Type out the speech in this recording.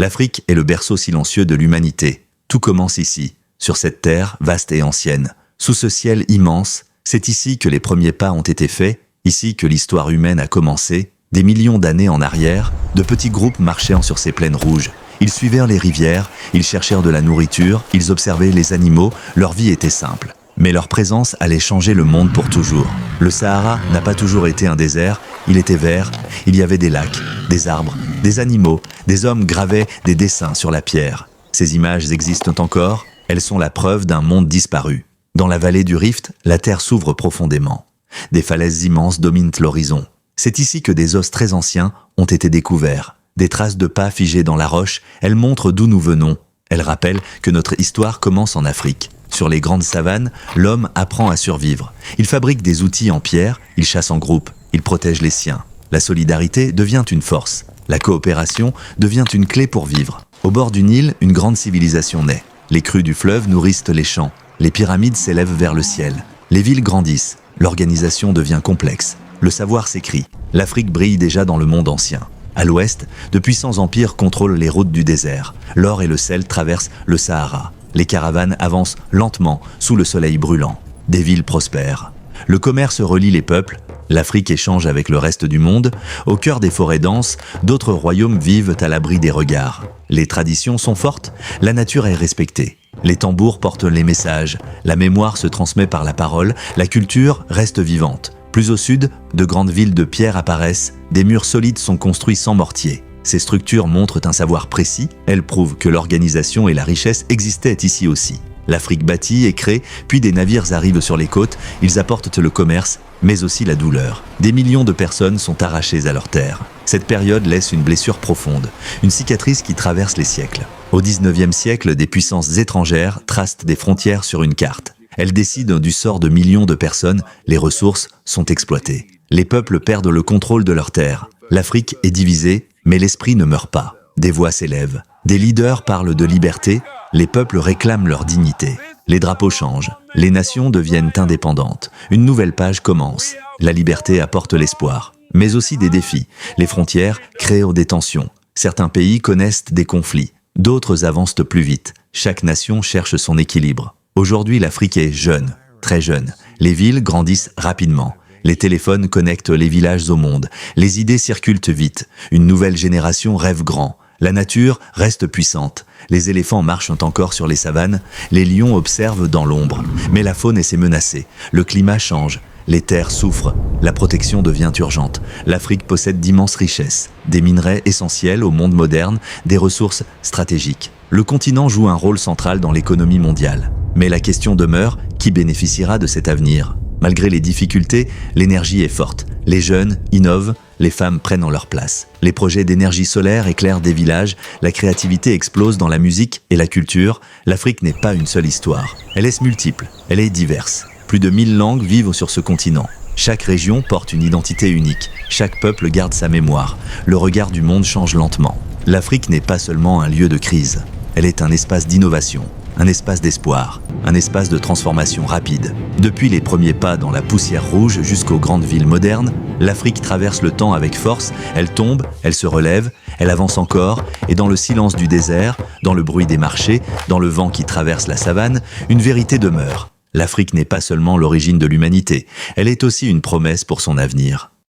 L'Afrique est le berceau silencieux de l'humanité. Tout commence ici, sur cette terre vaste et ancienne. Sous ce ciel immense, c'est ici que les premiers pas ont été faits, ici que l'histoire humaine a commencé. Des millions d'années en arrière, de petits groupes marchaient sur ces plaines rouges. Ils suivirent les rivières, ils cherchèrent de la nourriture, ils observaient les animaux, leur vie était simple. Mais leur présence allait changer le monde pour toujours. Le Sahara n'a pas toujours été un désert, il était vert, il y avait des lacs, des arbres, des animaux, des hommes gravaient des dessins sur la pierre. Ces images existent encore, elles sont la preuve d'un monde disparu. Dans la vallée du Rift, la terre s'ouvre profondément. Des falaises immenses dominent l'horizon. C'est ici que des os très anciens ont été découverts. Des traces de pas figées dans la roche, elles montrent d'où nous venons. Elles rappellent que notre histoire commence en Afrique. Sur les grandes savanes, l'homme apprend à survivre. Il fabrique des outils en pierre, il chasse en groupe, il protège les siens. La solidarité devient une force. La coopération devient une clé pour vivre. Au bord du Nil, une grande civilisation naît. Les crues du fleuve nourrissent les champs. Les pyramides s'élèvent vers le ciel. Les villes grandissent. L'organisation devient complexe. Le savoir s'écrit. L'Afrique brille déjà dans le monde ancien. À l'ouest, de puissants empires contrôlent les routes du désert. L'or et le sel traversent le Sahara. Les caravanes avancent lentement sous le soleil brûlant. Des villes prospèrent. Le commerce relie les peuples. L'Afrique échange avec le reste du monde. Au cœur des forêts denses, d'autres royaumes vivent à l'abri des regards. Les traditions sont fortes, la nature est respectée. Les tambours portent les messages. La mémoire se transmet par la parole. La culture reste vivante. Plus au sud, de grandes villes de pierre apparaissent. Des murs solides sont construits sans mortier. Ces structures montrent un savoir précis, elles prouvent que l'organisation et la richesse existaient ici aussi. L'Afrique bâtit et crée, puis des navires arrivent sur les côtes, ils apportent le commerce, mais aussi la douleur. Des millions de personnes sont arrachées à leur terre. Cette période laisse une blessure profonde, une cicatrice qui traverse les siècles. Au XIXe siècle, des puissances étrangères tracent des frontières sur une carte. Elles décident du sort de millions de personnes, les ressources sont exploitées. Les peuples perdent le contrôle de leurs terres. L'Afrique est divisée, mais l'esprit ne meurt pas. Des voix s'élèvent. Des leaders parlent de liberté. Les peuples réclament leur dignité. Les drapeaux changent. Les nations deviennent indépendantes. Une nouvelle page commence. La liberté apporte l'espoir, mais aussi des défis. Les frontières créent des tensions. Certains pays connaissent des conflits. D'autres avancent plus vite. Chaque nation cherche son équilibre. Aujourd'hui, l'Afrique est jeune, très jeune. Les villes grandissent rapidement. Les téléphones connectent les villages au monde. Les idées circulent vite. Une nouvelle génération rêve grand. La nature reste puissante. Les éléphants marchent encore sur les savanes. Les lions observent dans l'ombre. Mais la faune est menacée. Le climat change. Les terres souffrent. La protection devient urgente. L'Afrique possède d'immenses richesses. Des minerais essentiels au monde moderne, des ressources stratégiques. Le continent joue un rôle central dans l'économie mondiale. Mais la question demeure, qui bénéficiera de cet avenir ? Malgré les difficultés, l'énergie est forte. Les jeunes innovent, les femmes prennent leur place. Les projets d'énergie solaire éclairent des villages, la créativité explose dans la musique et la culture. L'Afrique n'est pas une seule histoire. Elle est multiple, elle est diverse. Plus de 1000 langues vivent sur ce continent. Chaque région porte une identité unique. Chaque peuple garde sa mémoire. Le regard du monde change lentement. L'Afrique n'est pas seulement un lieu de crise. Elle est un espace d'innovation. Un espace d'espoir, un espace de transformation rapide. Depuis les premiers pas dans la poussière rouge jusqu'aux grandes villes modernes, l'Afrique traverse le temps avec force, elle tombe, elle se relève, elle avance encore, et dans le silence du désert, dans le bruit des marchés, dans le vent qui traverse la savane, une vérité demeure. L'Afrique n'est pas seulement l'origine de l'humanité, elle est aussi une promesse pour son avenir.